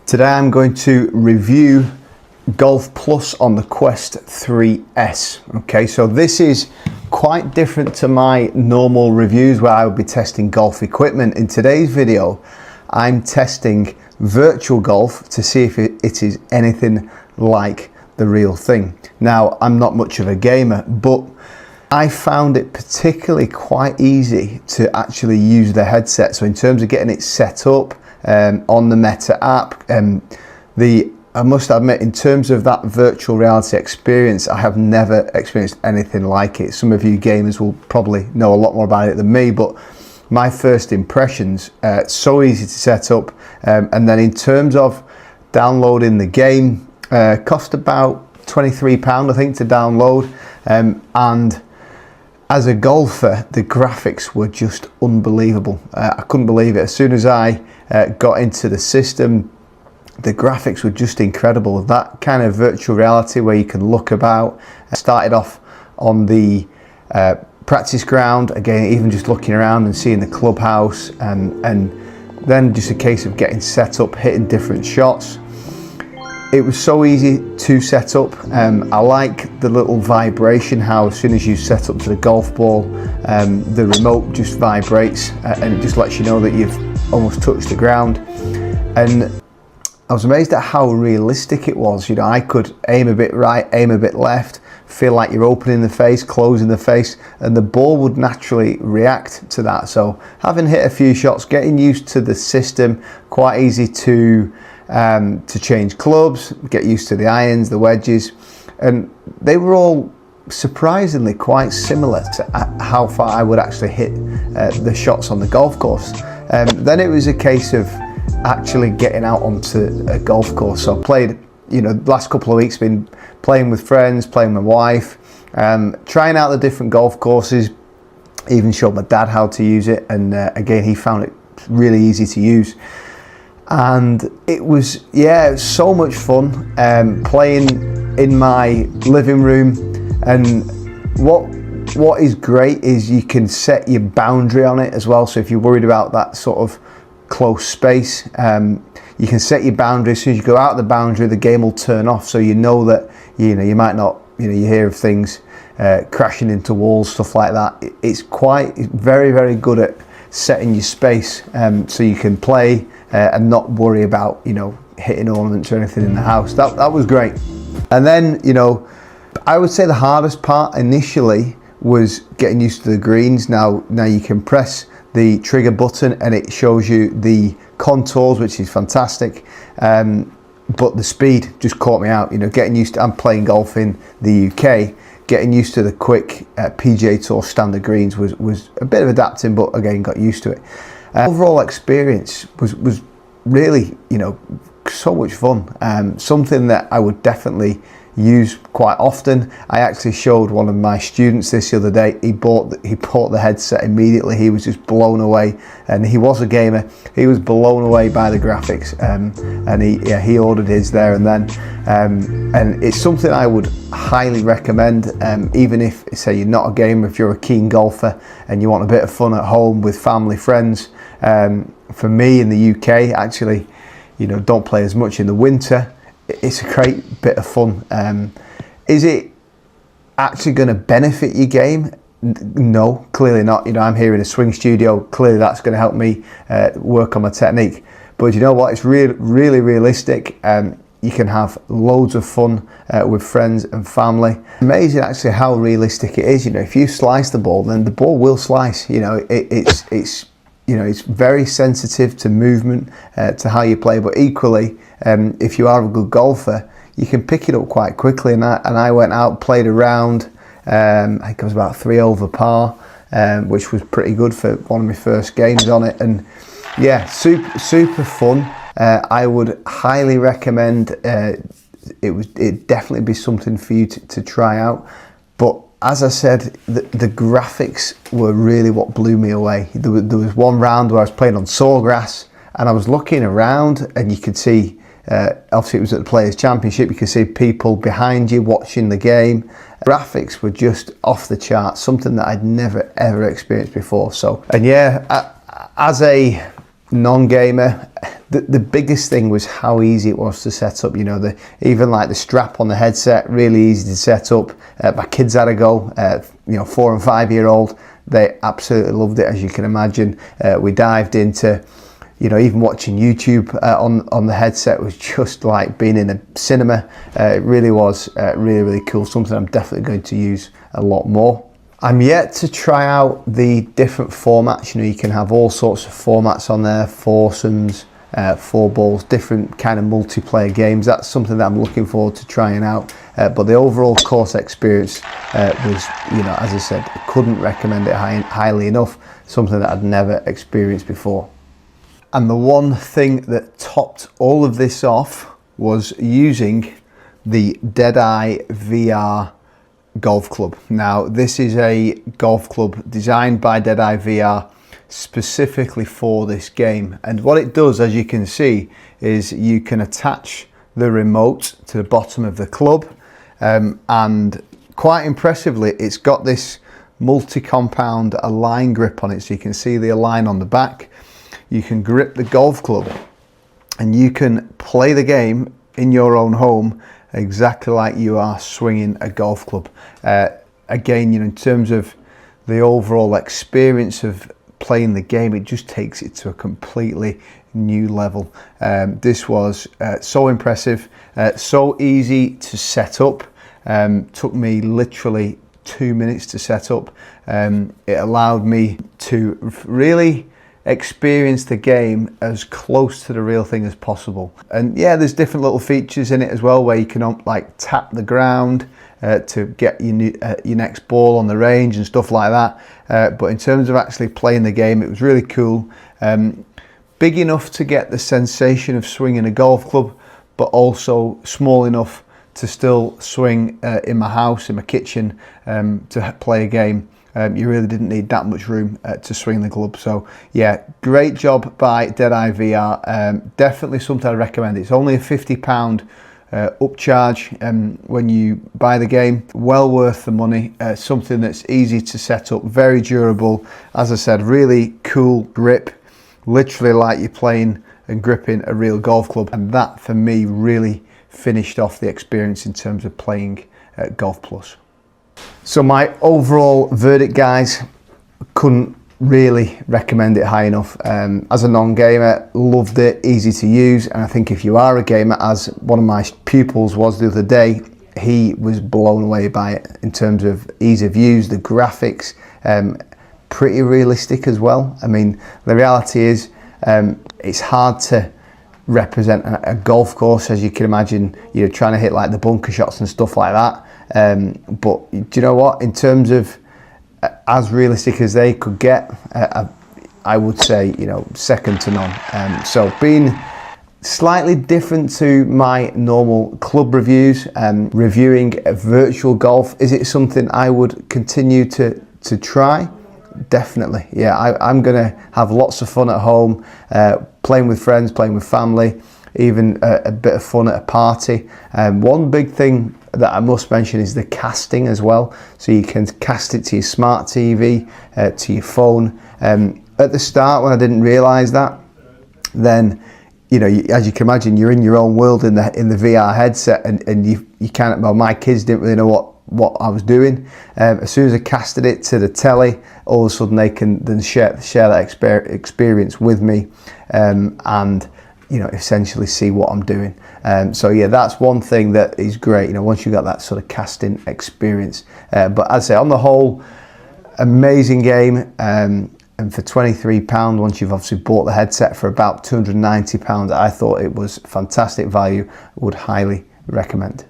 Today I'm going to review Golf Plus on the Quest 3S. Okay, so this is quite different to my normal reviews where I would be testing golf equipment. In today's video, I'm testing virtual golf to see if it is anything like the real thing. Now, I'm not much of a gamer, but I found it particularly quite easy to actually use the headset. So in terms of getting it set up on the Meta app, I must admit, in terms of that virtual reality experience, I have never experienced anything like it. Some of you gamers will probably know a lot more about it than me, but my first impressions, so easy to set up. And then in terms of downloading the game, cost about £23, I think, to download. And as a golfer, the graphics were just unbelievable. I couldn't believe it. As soon as I got into the system, the graphics were just incredible. That kind of virtual reality where you can look about. I started off on the practice ground, again, even just looking around and seeing the clubhouse, and then just a case of getting set up, hitting different shots. It was so easy to set up. I like the little vibration, how as soon as you set up to the golf ball, the remote just vibrates and it just lets you know that you've almost touched the ground. And I was amazed at how realistic it was. You know, I could aim a bit right, aim a bit left, feel like you're opening the face, closing the face, and the ball would naturally react to that. So having hit a few shots, getting used to the system, quite easy to change clubs, get used to the irons, the wedges, and they were all surprisingly quite similar to how far I would actually hit the shots on the golf course. Then it was a case of actually getting out onto a golf course. So I played, you know, the last couple of weeks been playing with friends, playing with my wife, trying out the different golf courses, even showed my dad how to use it, and again, he found it really easy to use. And it was, yeah, it was so much fun playing in my living room. And what is great is you can set your boundary on it as well. So if you're worried about that sort of close space, you can set your boundary. As soon as you go out of the boundary, the game will turn off. So you know that, you know, you might not, you know, you hear of things crashing into walls, stuff like that. It's very, very good at setting your space, so you can play and not worry about, you know, hitting ornaments or anything in the house. That was great. And then, you know, I would say the hardest part initially was getting used to the greens. Now you can press the trigger button and it shows you the contours, which is fantastic. But the speed just caught me out. You know, getting used to, I'm playing golf in the UK, getting used to the quick PGA Tour standard greens was a bit of adapting, but again, got used to it. Overall experience was really, you know, so much fun. Something that I would definitely use quite often. I actually showed one of my students this the other day. He bought the headset immediately. He was just blown away, and he was a gamer. He was blown away by the graphics, and he ordered his there and then. And it's something I would highly recommend, even if, say, you're not a gamer, if you're a keen golfer and you want a bit of fun at home with family, friends. For me in the UK, actually, you know, don't play as much in the winter. It's a great bit of fun. Is it actually going to benefit your game? No, clearly not. You know, I'm here in a swing studio. Clearly that's going to help me work on my technique. But you know what? It's really realistic. You can have loads of fun with friends and family. Amazing actually how realistic it is. You know, if you slice the ball, then the ball will slice. You know, it's you know, it's very sensitive to movement, to how you play, but equally, if you are a good golfer, you can pick it up quite quickly. And I went out, played around, I think I was about 3 over par, which was pretty good for one of my first games on it. And yeah, super fun. I would highly recommend, it'd definitely be something for you to try out. But as I said, the graphics were really what blew me away. There was one round where I was playing on sawgrass and I was looking around and you could see, obviously it was at the Players' Championship, you could see people behind you watching the game. Graphics were just off the chart, something that I'd never ever experienced before. So, and yeah, as a non-gamer, the biggest thing was how easy it was to set up. You know, even like the strap on the headset, really easy to set up. My kids had a go, you know, 4 and 5 year old. They absolutely loved it, as you can imagine. We dived into, you know, even watching YouTube on the headset was just like being in a cinema. It really was really cool, something I'm definitely going to use a lot more. I'm yet to try out the different formats. You know, you can have all sorts of formats on there, foursomes, 4 balls, different kind of multiplayer games. That's something that I'm looking forward to trying out. But the overall course experience was, you know, as I said, I couldn't recommend it highly enough. Something that I'd never experienced before. And the one thing that topped all of this off was using the Deadeye VR golf club. Now, this is a golf club designed by Deadeye VR specifically for this game, and what it does, as you can see, is you can attach the remote to the bottom of the club, and quite impressively it's got this multi-compound align grip on it, so you can see the align on the back. You can grip the golf club and you can play the game in your own home exactly like you are swinging a golf club. Again, you know, in terms of the overall experience of playing the game, it just takes it to a completely new level. This was so impressive, so easy to set up. Took me literally 2 minutes to set up. It allowed me to really experience the game as close to the real thing as possible. And yeah, there's different little features in it as well, where you can like tap the ground to get your next ball on the range and stuff like that. But in terms of actually playing the game, it was really cool. Big enough to get the sensation of swinging a golf club, but also small enough to still swing in my house, in my kitchen, to play a game. You really didn't need that much room to swing the club. So yeah, great job by Deadeye VR. Definitely something I'd recommend. It's only a £50 upcharge when you buy the game. Well worth the money. Something that's easy to set up, very durable. As I said, really cool grip, literally like you're playing and gripping a real golf club. And that for me really finished off the experience in terms of playing Golf Plus. So my overall verdict, guys, couldn't really recommend it high enough. As a non-gamer, loved it, easy to use, and I think if you are a gamer, as one of my pupils was the other day, he was blown away by it in terms of ease of use, the graphics, pretty realistic as well. I mean, the reality is it's hard to represent a golf course, as you can imagine. You're trying to hit like the bunker shots and stuff like that. But do you know what, in terms of as realistic as they could get, I would say, you know, second to none. So being slightly different to my normal club reviews, reviewing virtual golf, is it something I would continue to try? Definitely, yeah. I'm gonna have lots of fun at home, playing with friends, playing with family, even a bit of fun at a party. One big thing that I must mention is the casting as well. So you can cast it to your smart TV, to your phone. At the start, when I didn't realise that, then, you know, as you can imagine, you're in your own world in the VR headset, and you can't. Well, my kids didn't really know what I was doing. As soon as I casted it to the telly, all of a sudden they can then share that experience with me, and you know, essentially see what I'm doing. So yeah, that's one thing that is great, you know, once you got that sort of casting experience. But as I say, on the whole, amazing game. And for £23, once you've obviously bought the headset for about £290, I thought it was fantastic value. Would highly recommend.